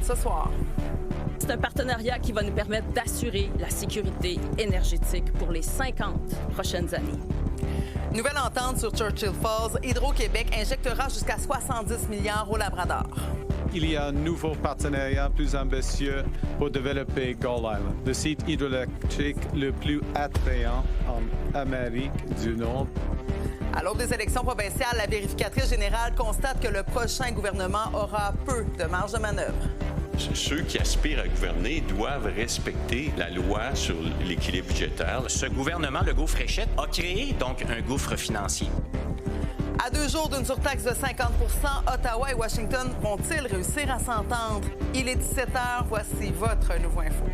ce soir. C'est un partenariat qui va nous permettre d'assurer la sécurité énergétique pour les 50 prochaines années. Nouvelle entente sur Churchill Falls. Hydro-Québec injectera jusqu'à 70 milliards au Labrador. Il y a un nouveau partenariat plus ambitieux pour développer Gull Island, le site hydroélectrique le plus attrayant en Amérique du Nord. À l'aube des élections provinciales, la vérificatrice générale constate que le prochain gouvernement aura peu de marge de manœuvre. Ceux qui aspirent à gouverner doivent respecter la loi sur l'équilibre budgétaire. Ce gouvernement, le gouffre Fréchette, a créé donc un gouffre financier. À 2 jours d'une surtaxe de 50 Ottawa et Washington vont-ils réussir à s'entendre? Il est 17 h, voici votre Nouveau Info.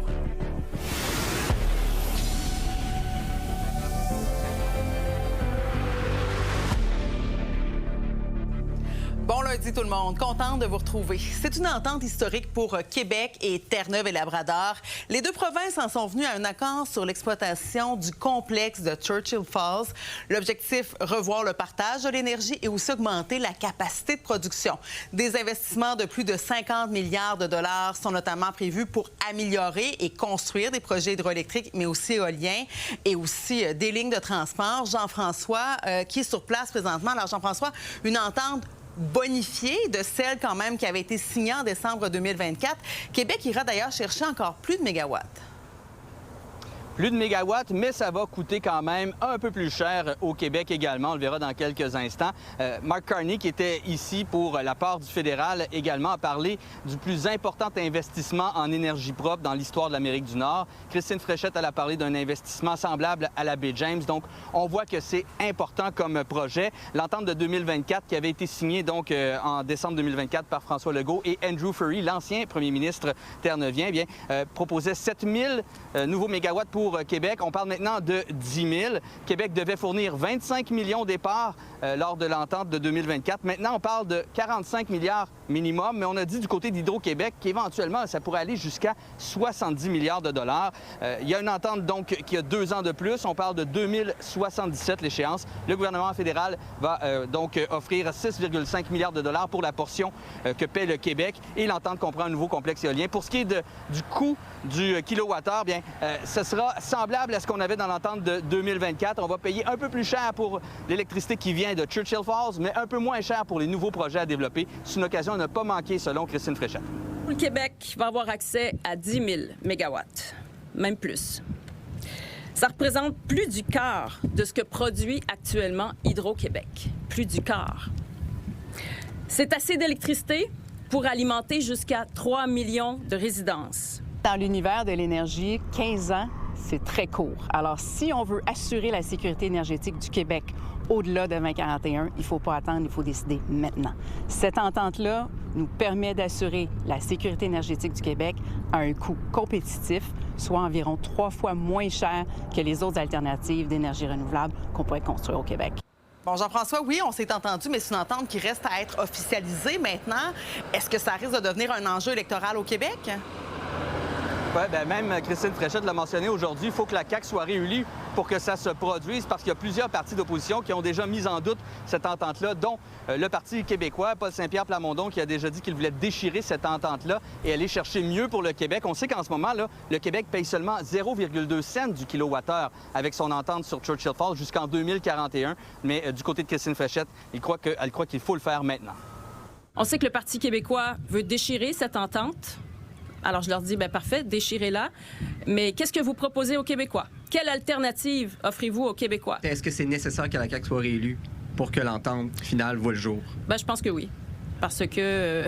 Bon lundi tout le monde, contente de vous retrouver. C'est une entente historique pour Québec et Terre-Neuve et Labrador. Les deux provinces en sont venues à un accord sur l'exploitation du complexe de Churchill Falls. L'objectif, revoir le partage de l'énergie et aussi augmenter la capacité de production. Des investissements de plus de 50 milliards de dollars sont notamment prévus pour améliorer et construire des projets hydroélectriques, mais aussi éoliens et aussi des lignes de transport. Jean-François, qui est sur place présentement. Alors Jean-François, une entente bonifiée de celle quand même qui avait été signée en décembre 2024. Québec ira d'ailleurs chercher encore plus de mégawatts. Plus de mégawatts, mais ça va coûter quand même un peu plus cher au Québec également. On le verra dans quelques instants. Mark Carney, qui était ici pour la part du fédéral, également a parlé du plus important investissement en énergie propre dans l'histoire de l'Amérique du Nord. Christine Fréchette, elle a parlé d'un investissement semblable à la baie James. Donc, on voit que c'est important comme projet. L'entente de 2024 qui avait été signée donc en décembre 2024 par François Legault et Andrew Furey, l'ancien premier ministre terneuvien, bien, proposait 7000 nouveaux mégawatts pour Québec. On parle maintenant de 10 000. Québec devait fournir 25 millions départs lors de l'entente de 2024. Maintenant, on parle de 45 milliards minimum, mais on a dit du côté d'Hydro-Québec qu'éventuellement, ça pourrait aller jusqu'à 70 milliards de dollars. Il y a une entente donc qui a 2 ans de plus. On parle de 2077 l'échéance. Le gouvernement fédéral va donc offrir 6,5 milliards de dollars pour la portion que paie le Québec et l'entente comprend un nouveau complexe éolien. Pour ce qui est du coût du kilowattheure, bien, ce sera semblable à ce qu'on avait dans l'entente de 2024. On va payer un peu plus cher pour l'électricité qui vient de Churchill Falls, mais un peu moins cher pour les nouveaux projets à développer. C'est une occasion à ne pas manquer, selon Christine Fréchette. Le Québec va avoir accès à 10 000 mégawatts, même plus. Ça représente plus du quart de ce que produit actuellement Hydro-Québec. Plus du quart. C'est assez d'électricité pour alimenter jusqu'à 3 millions de résidences. Dans l'univers de l'énergie, 15 ans, c'est très court. Alors, si on veut assurer la sécurité énergétique du Québec au-delà de 2041, il ne faut pas attendre, il faut décider maintenant. Cette entente-là nous permet d'assurer la sécurité énergétique du Québec à un coût compétitif, soit environ 3 fois moins cher que les autres alternatives d'énergie renouvelable qu'on pourrait construire au Québec. Bon, Jean-François, oui, on s'est entendu, mais c'est une entente qui reste à être officialisée maintenant. Est-ce que ça risque de devenir un enjeu électoral au Québec? Oui, bien, même Christine Fréchette l'a mentionné aujourd'hui, il faut que la CAQ soit réunie pour que ça se produise, parce qu'il y a plusieurs partis d'opposition qui ont déjà mis en doute cette entente-là, dont le Parti québécois, Paul Saint-Pierre Plamondon, qui a déjà dit qu'il voulait déchirer cette entente-là et aller chercher mieux pour le Québec. On sait qu'en ce moment, là, le Québec paye seulement 0,2 cents du kilowattheure avec son entente sur Churchill Falls jusqu'en 2041. Mais du côté de Christine Fréchette, elle croit qu'il faut le faire maintenant. On sait que le Parti québécois veut déchirer cette entente. Alors, je leur dis, bien parfait, déchirez-la. Mais qu'est-ce que vous proposez aux Québécois? Quelle alternative offrez-vous aux Québécois? Est-ce que c'est nécessaire que la CAQ soit réélue pour que l'entente finale voie le jour? Bien, je pense que oui. Parce que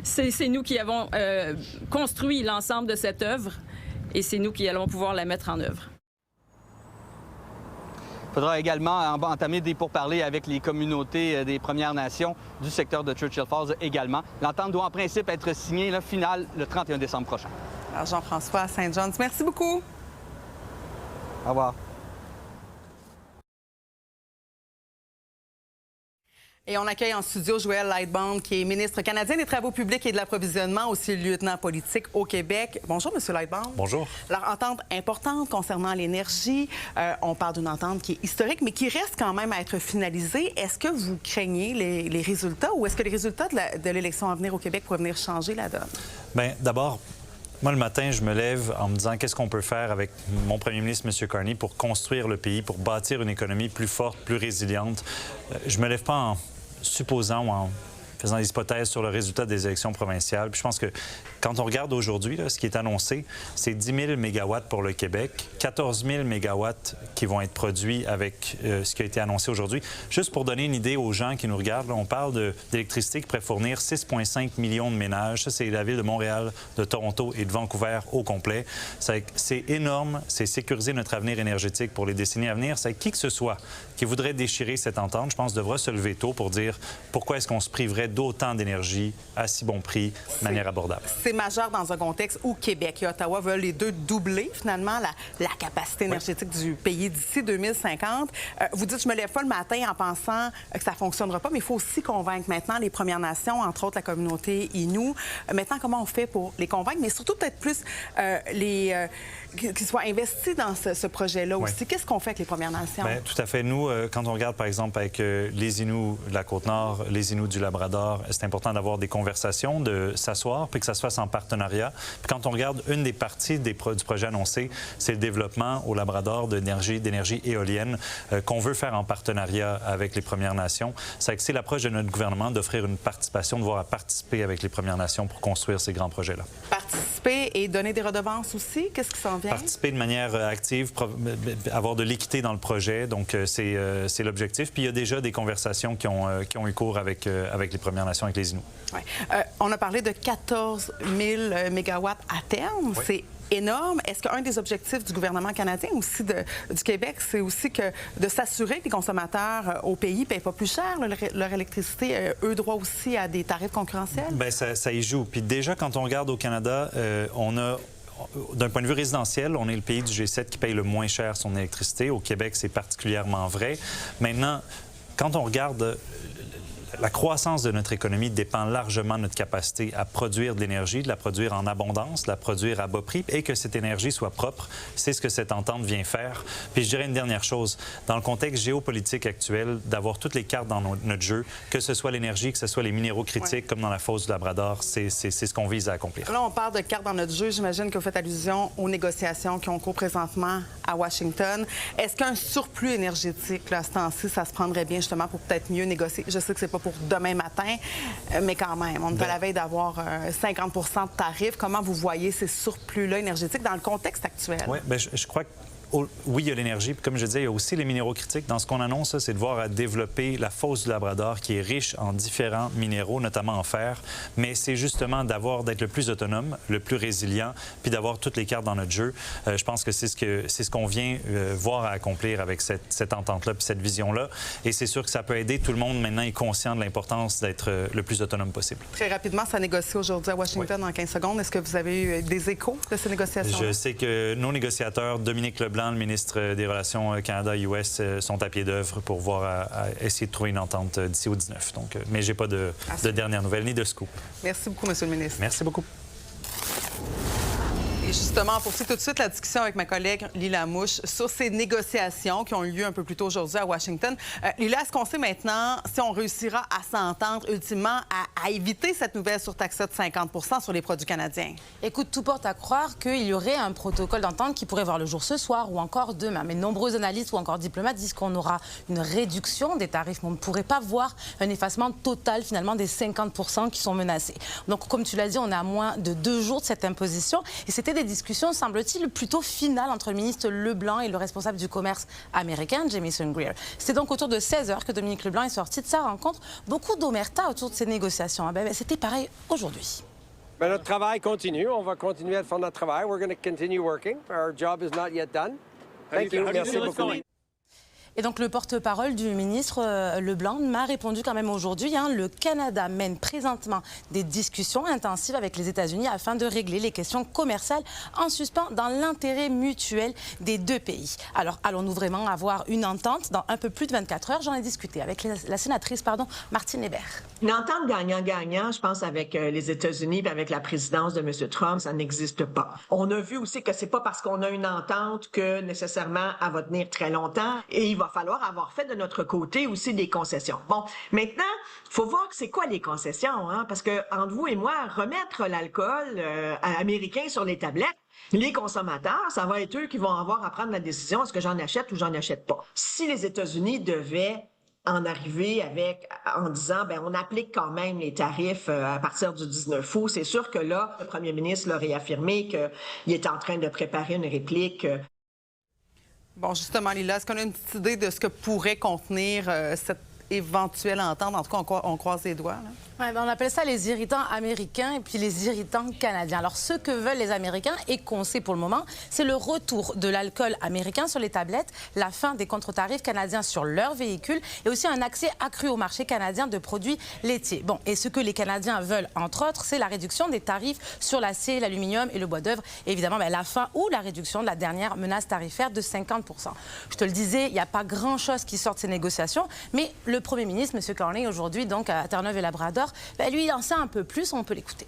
c'est nous qui avons construit l'ensemble de cette œuvre et c'est nous qui allons pouvoir la mettre en œuvre. Il faudra également entamer des pourparlers avec les communautés des Premières Nations du secteur de Churchill Falls également. L'entente doit en principe être signée, finale, le 31 décembre prochain. Alors, Jean-François Saint-John, merci beaucoup. Au revoir. Et on accueille en studio Joël Lightbound, qui est ministre canadien des Travaux publics et de l'approvisionnement, aussi lieutenant politique au Québec. Bonjour, M. Lightbound. Bonjour. Alors, entente importante concernant l'énergie. On parle d'une entente qui est historique, mais qui reste quand même à être finalisée. Est-ce que vous craignez les résultats ou est-ce que les résultats de l'élection à venir au Québec pourraient venir changer la donne? Bien, d'abord, moi, le matin, je me lève en me disant qu'est-ce qu'on peut faire avec mon premier ministre, M. Carney, pour construire le pays, pour bâtir une économie plus forte, plus résiliente. Je me lève pas en supposant ou en faisant des hypothèses sur le résultat des élections provinciales. Puis je pense que quand on regarde aujourd'hui, ce qui est annoncé, c'est 10 000 mégawatts pour le Québec, 14 000 mégawatts qui vont être produits avec ce qui a été annoncé aujourd'hui. Juste pour donner une idée aux gens qui nous regardent, là, on parle d'électricité qui pourrait fournir 6,5 millions de ménages. Ça, c'est la ville de Montréal, de Toronto et de Vancouver au complet. C'est énorme. C'est sécuriser notre avenir énergétique pour les décennies à venir. C'est qui que ce soit qui voudrait déchirer cette entente, je pense, devra se lever tôt pour dire pourquoi est-ce qu'on se priverait d'autant d'énergie à si bon prix, de manière abordable. C'est majeur dans un contexte où Québec et Ottawa veulent les deux doubler, finalement, la capacité énergétique du pays d'ici 2050. Vous dites, je me lève pas le matin en pensant que ça ne fonctionnera pas, mais il faut aussi convaincre maintenant les Premières Nations, entre autres la communauté Innu. Maintenant, comment on fait pour les convaincre, mais surtout peut-être plus qu'ils soient investis dans ce projet-là aussi. Qu'est-ce qu'on fait avec les Premières Nations? Bien, tout à fait. Nous, quand on regarde, par exemple, avec les Inuits de la Côte-Nord, les Inuits du Labrador, c'est important d'avoir des conversations, de s'asseoir, puis que ça se fasse en partenariat. Puis quand on regarde une des parties du projet annoncé, c'est le développement au Labrador d'énergie éolienne qu'on veut faire en partenariat avec les Premières Nations. C'est l'approche de notre gouvernement d'offrir une participation, de voir à participer avec les Premières Nations pour construire ces grands projets-là. Participer et donner des redevances aussi? Qu'est-ce qui s'en vient? Participer de manière active, avoir de l'équité dans le projet. Donc, c'est l'objectif. Puis, il y a déjà des conversations qui ont eu cours avec les Premières Nations, avec les Inuits. Ouais. On a parlé de 14 000 mégawatts à terme. Oui. C'est énorme. Est-ce qu'un des objectifs du gouvernement canadien, aussi du Québec, c'est aussi de s'assurer que les consommateurs au pays ne paient pas plus cher leur électricité, eux droit aussi à des tarifs concurrentiels? Bien, ça y joue. Puis déjà, quand on regarde au Canada, on a... D'un point de vue résidentiel, on est le pays du G7 qui paye le moins cher son électricité. Au Québec, c'est particulièrement vrai. Maintenant, quand on regarde... La croissance de notre économie dépend largement de notre capacité à produire de l'énergie, de la produire en abondance, de la produire à bas prix et que cette énergie soit propre. C'est ce que cette entente vient faire. Puis je dirais une dernière chose. Dans le contexte géopolitique actuel, d'avoir toutes les cartes dans notre jeu, que ce soit l'énergie, que ce soit les minéraux critiques, comme dans la fosse du Labrador, c'est ce qu'on vise à accomplir. Là, on parle de cartes dans notre jeu. J'imagine que vous faites allusion aux négociations qui ont cours présentement à Washington. Est-ce qu'un surplus énergétique, là, à ce temps-ci, ça se prendrait bien justement pour peut-être mieux négocier? Je sais que c'est pas pour demain matin, mais quand même, on est à la veille d'avoir 50 de tarifs. Comment vous voyez ces surplus-là énergétiques dans le contexte actuel? Oui, bien, je crois que oui, il y a l'énergie. Puis comme je disais, il y a aussi les minéraux critiques. Dans ce qu'on annonce, c'est de voir à développer la fosse du Labrador qui est riche en différents minéraux, notamment en fer. Mais c'est justement d'être le plus autonome, le plus résilient, puis d'avoir toutes les cartes dans notre jeu. Je pense que c'est ce qu'on vient voir à accomplir avec cette entente-là, puis cette vision-là. Et c'est sûr que ça peut aider. Tout le monde maintenant est conscient de l'importance d'être le plus autonome possible. Très rapidement, ça négocie aujourd'hui à Washington en 15 secondes. Est-ce que vous avez eu des échos de ces négociations? Je sais que nos négociateurs, Dominique Leblanc, le ministre des Relations Canada-US, sont à pied d'œuvre pour voir à essayer de trouver une entente d'ici au 19. Donc, mais je n'ai pas de dernières nouvelles ni de scoop. Merci beaucoup, M. le ministre. Merci beaucoup. Et justement, on poursuit tout de suite la discussion avec ma collègue Lila Mouche sur ces négociations qui ont eu lieu un peu plus tôt aujourd'hui à Washington. Lila, est-ce qu'on sait maintenant si on réussira à s'entendre ultimement à éviter cette nouvelle surtaxe de 50 % sur les produits canadiens? Écoute, tout porte à croire qu'il y aurait un protocole d'entente qui pourrait voir le jour ce soir ou encore demain. Mais nombreux analystes ou encore diplomates disent qu'on aura une réduction des tarifs, mais on ne pourrait pas voir un effacement total finalement des 50 % qui sont menacés. Donc, comme tu l'as dit, on est à moins de 2 jours de cette imposition et c'était des discussions, semble-t-il, plutôt finales entre le ministre Leblanc et le responsable du commerce américain, Jamieson Greer. C'est donc autour de 16 h que Dominique Leblanc est sorti de sa rencontre. Beaucoup d'omerta autour de ces négociations. C'était pareil aujourd'hui. Ben, notre travail continue. On va continuer à faire notre travail. We're going to continue working. Our job is not yet done. Thank you. Merci beaucoup. Et donc, le porte-parole du ministre Leblanc m'a répondu quand même aujourd'hui. Le Canada mène présentement des discussions intensives avec les États-Unis afin de régler les questions commerciales en suspens dans l'intérêt mutuel des deux pays. Alors, allons-nous vraiment avoir une entente dans un peu plus de 24 heures? J'en ai discuté avec la sénatrice Martine Hébert. Une entente gagnant-gagnant, je pense, avec les États-Unis et avec la présidence de M. Trump, ça n'existe pas. On a vu aussi que c'est pas parce qu'on a une entente que nécessairement elle va tenir très longtemps et il va falloir avoir fait de notre côté aussi des concessions. Bon, maintenant, il faut voir c'est quoi les concessions, parce que entre vous et moi, remettre l'alcool américain sur les tablettes, les consommateurs, ça va être eux qui vont avoir à prendre la décision, est-ce que j'en achète ou j'en achète pas. Si les États-Unis devaient en arriver en disant, on applique quand même les tarifs à partir du 19 août, c'est sûr que là, le premier ministre l'a réaffirmé qu'il est en train de préparer une réplique. Bon, justement, Lila, est-ce qu'on a une petite idée de ce que pourrait contenir cette éventuelle entente? En tout cas, on croise les doigts, là. Ouais, on appelle ça les irritants américains et puis les irritants canadiens. Alors, ce que veulent les Américains et qu'on sait pour le moment, c'est le retour de l'alcool américain sur les tablettes, la fin des contre-tarifs canadiens sur leurs véhicules et aussi un accès accru au marché canadien de produits laitiers. Bon, et ce que les Canadiens veulent, entre autres, c'est la réduction des tarifs sur l'acier, l'aluminium et le bois d'œuvre. Évidemment, la fin ou la réduction de la dernière menace tarifaire de 50 %. Je te le disais, il n'y a pas grand-chose qui sort de ces négociations, mais le premier ministre, M. Carney, aujourd'hui, donc à Terre-Neuve et Labrador, lui, il en sait un peu plus, on peut l'écouter.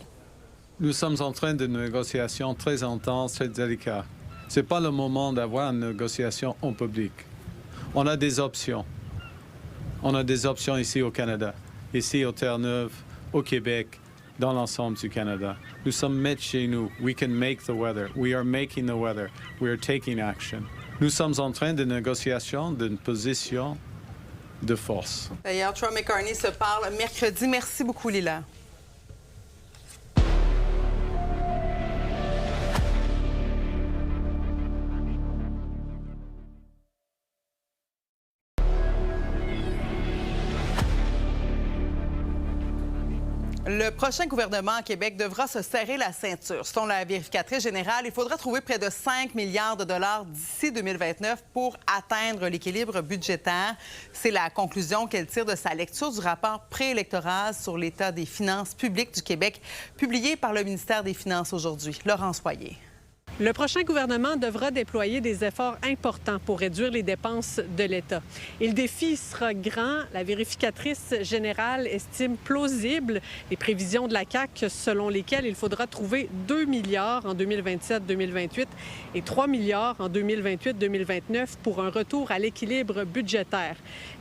Nous sommes en train de négociations très intenses, très délicates. Ce n'est pas le moment d'avoir une négociation en public. On a des options. On a des options ici au Canada, ici au Terre-Neuve, au Québec, dans l'ensemble du Canada. Nous sommes maîtres chez nous. We can make the weather. We are making the weather. We are taking action. Nous sommes en train de négociation d'une position de force. D'ailleurs, Trump et Carney se parlent mercredi. Merci beaucoup, Lila. Le prochain gouvernement à Québec devra se serrer la ceinture. Selon la vérificatrice générale, il faudra trouver près de 5 milliards de dollars d'ici 2029 pour atteindre l'équilibre budgétaire. C'est la conclusion qu'elle tire de sa lecture du rapport préélectoral sur l'état des finances publiques du Québec, publié par le ministère des Finances aujourd'hui. Laurence Poirier. Le prochain gouvernement devra déployer des efforts importants pour réduire les dépenses de l'État. Et le défi sera grand. La vérificatrice générale estime plausible les prévisions de la CAQ selon lesquelles il faudra trouver 2 milliards en 2027-2028 et 3 milliards en 2028-2029 pour un retour à l'équilibre budgétaire.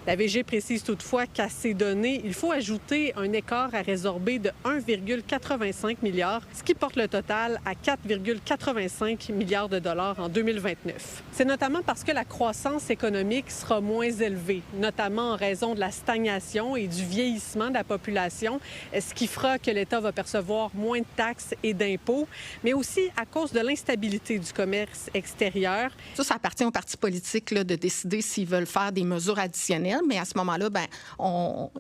La VG précise toutefois qu'à ces données, il faut ajouter un écart à résorber de 1,85 milliard, ce qui porte le total à 4,85 milliards de dollars en 2029. C'est notamment parce que la croissance économique sera moins élevée, notamment en raison de la stagnation et du vieillissement de la population, ce qui fera que l'État va percevoir moins de taxes et d'impôts, mais aussi à cause de l'instabilité du commerce extérieur. Ça appartient aux partis politiques de décider s'ils veulent faire des mesures additionnelles. Mais à ce moment-là,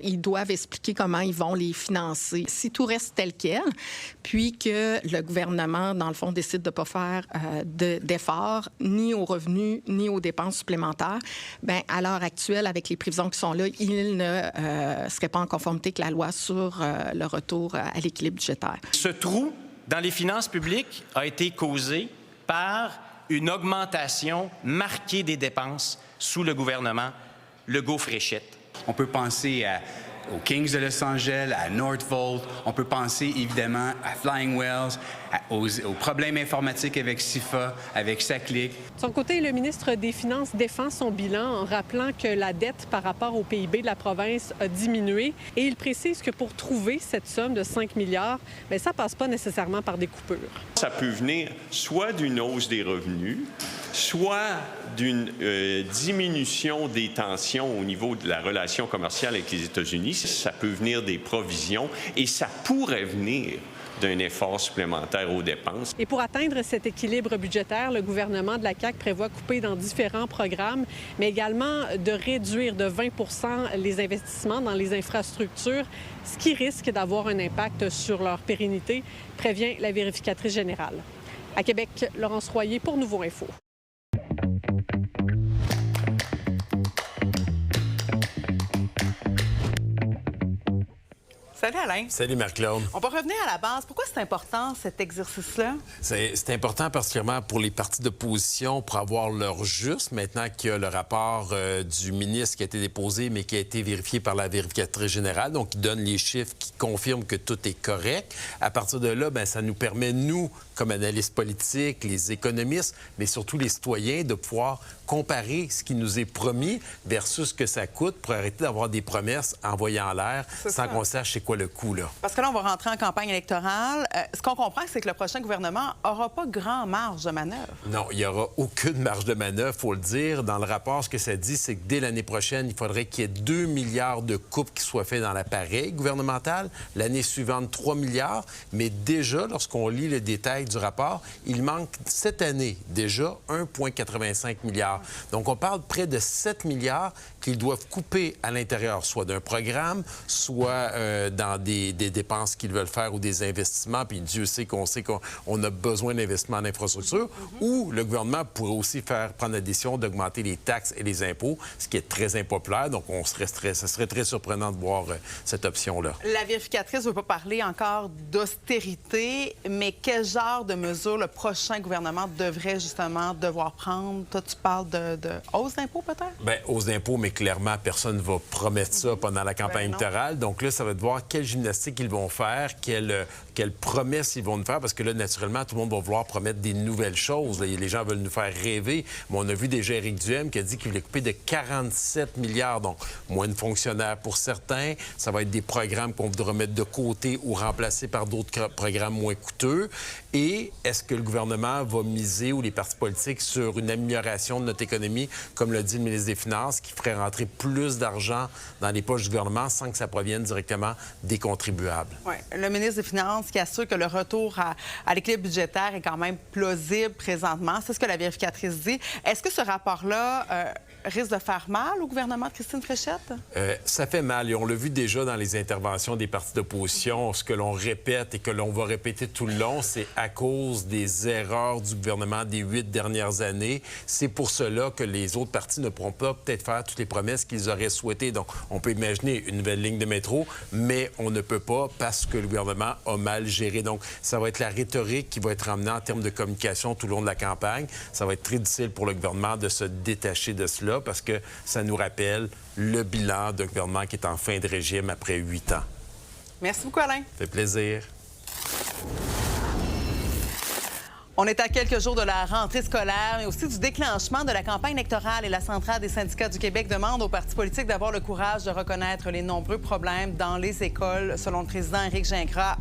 ils doivent expliquer comment ils vont les financer. Si tout reste tel quel, puis que le gouvernement, dans le fond, décide de ne pas faire d'efforts ni aux revenus ni aux dépenses supplémentaires, à l'heure actuelle, avec les prévisions qui sont là, il ne serait pas en conformité avec la loi sur le retour à l'équilibre budgétaire. Ce trou dans les finances publiques a été causé par une augmentation marquée des dépenses sous le gouvernement Legault-Fréchette. On peut penser aux Kings de Los Angeles, à Northvolt. On peut penser évidemment à Flying Wells, aux problèmes informatiques avec SIFA, avec SACLIC. De son côté, le ministre des Finances défend son bilan en rappelant que la dette par rapport au PIB de la province a diminué et il précise que pour trouver cette somme de 5 milliards, ça ne passe pas nécessairement par des coupures. Ça peut venir soit d'une hausse des revenus, soit d'une diminution des tensions au niveau de la relation commerciale avec les États-Unis. Ça peut venir des provisions et ça pourrait venir d'un effort supplémentaire aux dépenses. Et pour atteindre cet équilibre budgétaire, le gouvernement de la CAQ prévoit couper dans différents programmes, mais également de réduire de 20 % les investissements dans les infrastructures, ce qui risque d'avoir un impact sur leur pérennité, prévient la vérificatrice générale. À Québec, Laurence Royer pour Nouveau Info. Salut Alain. Salut Marc-Claude. On va revenir à la base. Pourquoi c'est important cet exercice-là? C'est important particulièrement pour les partis d'opposition pour avoir leur juste. Maintenant qu'il y a le rapport du ministre qui a été déposé, mais qui a été vérifié par la vérificatrice générale, donc qui donne les chiffres qui confirment que tout est correct. À partir de là, bien, ça nous permet, nous, comme analystes politiques, les économistes, mais surtout les citoyens, de pouvoir comparer ce qui nous est promis versus ce que ça coûte pour arrêter d'avoir des promesses envoyées en l'air sans qu'on sache c'est quoi le coût, là. Parce que là, on va rentrer en campagne électorale. Ce qu'on comprend, c'est que le prochain gouvernement n'aura pas grand marge de manœuvre. Non, il n'y aura aucune marge de manœuvre, il faut le dire. Dans le rapport, ce que ça dit, c'est que dès l'année prochaine, il faudrait qu'il y ait 2 milliards de coupes qui soient faits dans l'appareil gouvernemental. L'année suivante, 3 milliards. Mais déjà, lorsqu'on lit le détail du rapport, il manque cette année déjà 1,85 milliard. Donc, on parle de près de 7 milliards qu'ils doivent couper à l'intérieur, soit d'un programme, soit dans des dépenses qu'ils veulent faire ou des investissements. Puis Dieu sait qu'on a besoin d'investissements en infrastructure. Ou le gouvernement pourrait aussi prendre la décision d'augmenter les taxes et les impôts, ce qui est très impopulaire. Donc, ce serait très surprenant de voir cette option-là. La vérificatrice ne veut pas parler encore d'austérité, mais quel genre de mesures le prochain gouvernement devrait justement devoir prendre? Toi, tu parles de hausse d'impôts, peut-être? Bien, hausse d'impôts, mais clairement, personne ne va promettre ça pendant la campagne électorale. Donc là, ça va être de voir quelle gymnastique ils vont faire, quelles promesses ils vont nous faire, parce que là, naturellement, tout le monde va vouloir promettre des nouvelles choses. Là, les gens veulent nous faire rêver. Mais on a vu déjà Éric Duhem qui a dit qu'il voulait couper de 47 milliards, donc moins de fonctionnaires pour certains. Ça va être des programmes qu'on voudra mettre de côté ou remplacer par d'autres programmes moins coûteux. Et est-ce que le gouvernement va miser, ou les partis politiques, sur une amélioration de notre économie, comme l'a dit le ministre des Finances, qui ferait rentrer plus d'argent dans les poches du gouvernement sans que ça provienne directement des contribuables? Oui. Le ministre des Finances qui assure que le retour à l'équilibre budgétaire est quand même plausible présentement. C'est ce que la vérificatrice dit. Est-ce que ce rapport-là risque de faire mal au gouvernement de Christine Fréchette? Ça fait mal. Et on l'a vu déjà dans les interventions des partis d'opposition. Ce que l'on répète et que l'on va répéter tout le long, c'est à cause des erreurs du gouvernement des 8 dernières années. C'est pour cela que les autres partis ne pourront pas peut-être faire toutes les promesses qu'ils auraient souhaitées. Donc, on peut imaginer une nouvelle ligne de métro, mais on ne peut pas parce que le gouvernement a mal géré. Donc, ça va être la rhétorique qui va être emmenée en termes de communication tout le long de la campagne. Ça va être très difficile pour le gouvernement de se détacher de cela parce que ça nous rappelle le bilan d'un gouvernement qui est en fin de régime après 8 ans. Merci beaucoup, Alain. Ça fait plaisir. On est à quelques jours de la rentrée scolaire, mais aussi du déclenchement de la campagne électorale. Et la Centrale des syndicats du Québec demande aux partis politiques d'avoir le courage de reconnaître les nombreux problèmes dans les écoles, selon le président Éric Gingras,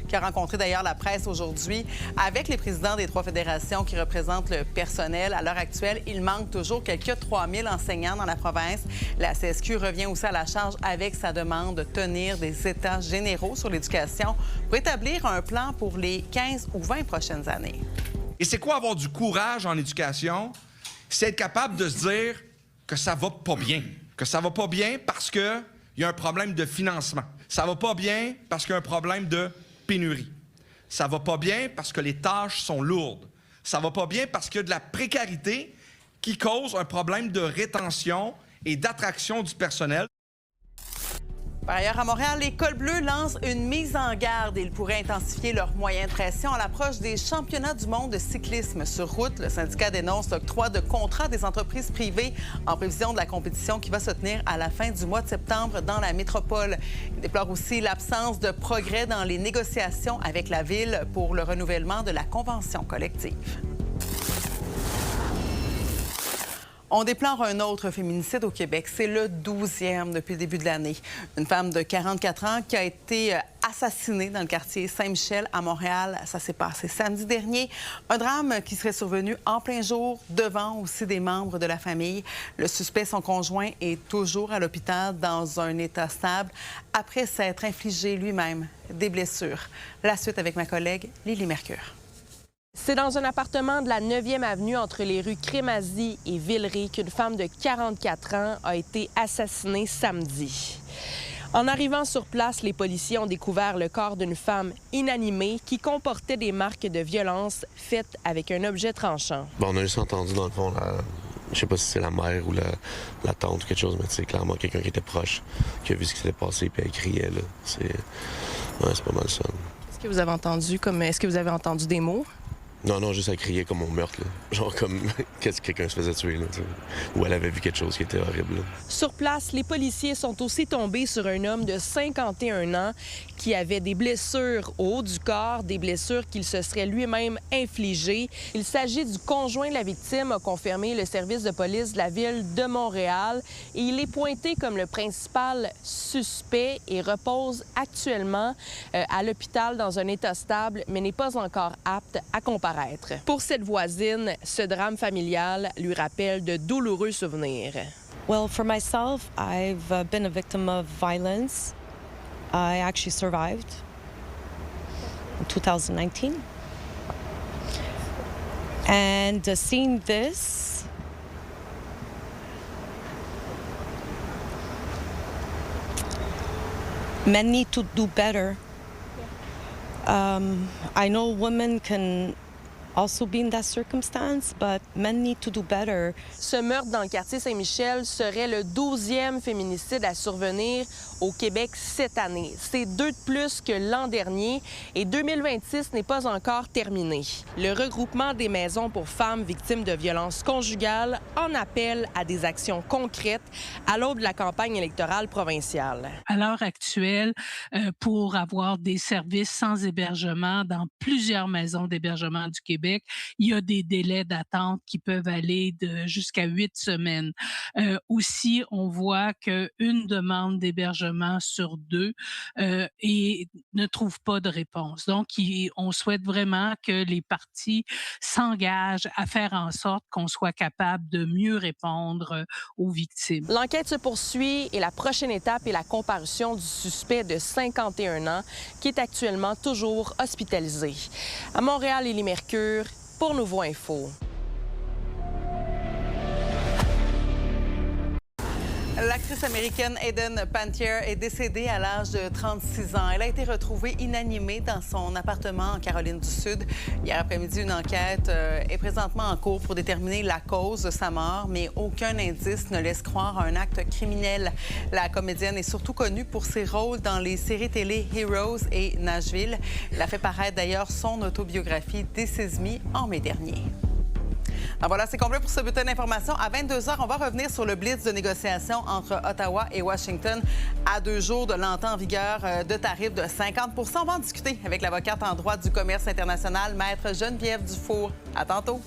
qui a rencontré d'ailleurs la presse aujourd'hui avec les présidents des 3 fédérations qui représentent le personnel. À l'heure actuelle, il manque toujours quelques 3000 enseignants dans la province. La CSQ revient aussi à la charge avec sa demande de tenir des états généraux sur l'éducation pour établir un plan pour les 15 ou 20 prochaines années. Et c'est quoi avoir du courage en éducation? C'est être capable de se dire que ça va pas bien. Que ça va pas bien parce qu'il y a un problème de financement. Ça va pas bien parce qu'il y a un problème de pénurie. Ça va pas bien parce que les tâches sont lourdes. Ça va pas bien parce qu'il y a de la précarité qui cause un problème de rétention et d'attraction du personnel. Par ailleurs, à Montréal, les Cols bleus lancent une mise en garde. Ils pourraient intensifier leurs moyens de pression à l'approche des championnats du monde de cyclisme sur route. Le syndicat dénonce l'octroi de contrats des entreprises privées en prévision de la compétition qui va se tenir à la fin du mois de septembre dans la métropole. Il déplore aussi l'absence de progrès dans les négociations avec la ville pour le renouvellement de la convention collective. On déplore un autre féminicide au Québec. C'est le 12e depuis le début de l'année. Une femme de 44 ans qui a été assassinée dans le quartier Saint-Michel à Montréal. Ça s'est passé samedi dernier. Un drame qui serait survenu en plein jour devant aussi des membres de la famille. Le suspect, son conjoint, est toujours à l'hôpital dans un état stable après s'être infligé lui-même des blessures. La suite avec ma collègue Lily Mercure. C'est dans un appartement de la 9e avenue entre les rues Crémazie et Villeray qu'une femme de 44 ans a été assassinée samedi. En arrivant sur place, les policiers ont découvert le corps d'une femme inanimée qui comportait des marques de violence faites avec un objet tranchant. On a juste entendu, dans le fond, je sais pas si c'est la mère ou la tante ou quelque chose, mais c'est clairement quelqu'un qui était proche, qui a vu ce qui s'était passé, puis elle criait, là. C'est pas mal ça. Est-ce que vous avez entendu des mots? Non, juste à crier comme au meurtre, là. Genre comme qu'est-ce que quelqu'un se faisait tuer, là, t'sais. Ou elle avait vu quelque chose qui était horrible, là. Sur place, les policiers sont aussi tombés sur un homme de 51 ans qui avait des blessures au haut du corps, des blessures qu'il se serait lui-même infligées. Il s'agit du conjoint de la victime, a confirmé le service de police de la ville de Montréal. Et il est pointé comme le principal suspect et repose actuellement à l'hôpital dans un état stable, mais n'est pas encore apte à comparaître. Pour cette voisine, ce drame familial lui rappelle de douloureux souvenirs. Well, for myself, I've been a victim of violence. I actually survived in 2019. And seeing this, men need to do better. I know women can also be in that circumstance, but men need to do better. Ce meurtre dans le quartier Saint-Michel serait le 12e féminicide à survenir au Québec cette année. C'est 2 de plus que l'an dernier et 2026 n'est pas encore terminé. Le regroupement des maisons pour femmes victimes de violences conjugales en appelle à des actions concrètes à l'aube de la campagne électorale provinciale. À l'heure actuelle, pour avoir des services sans hébergement dans plusieurs maisons d'hébergement du Québec, il y a des délais d'attente qui peuvent aller jusqu'à 8 semaines. Aussi, on voit qu'une demande d'hébergement sur 2 et ne trouve pas de réponse. Donc, on souhaite vraiment que les parties s'engagent à faire en sorte qu'on soit capable de mieux répondre aux victimes. L'enquête se poursuit et la prochaine étape est la comparution du suspect de 51 ans qui est actuellement toujours hospitalisé. À Montréal, Élie Mercure, pour Nouveau Info. L'actrice américaine Hayden Panettiere est décédée à l'âge de 36 ans. Elle a été retrouvée inanimée dans son appartement en Caroline du Sud. Hier après-midi, une enquête est présentement en cours pour déterminer la cause de sa mort, mais aucun indice ne laisse croire à un acte criminel. La comédienne est surtout connue pour ses rôles dans les séries télé Heroes et Nashville. Elle a fait paraître d'ailleurs son autobiographie This Is Me en mai dernier. Alors voilà, c'est complet pour ce bulletin d'information. À 22h, on va revenir sur le blitz de négociation entre Ottawa et Washington à 2 jours de l'entrée en vigueur de tarifs de 50 %. On va en discuter avec l'avocate en droit du commerce international, Maître Geneviève Dufour. À tantôt.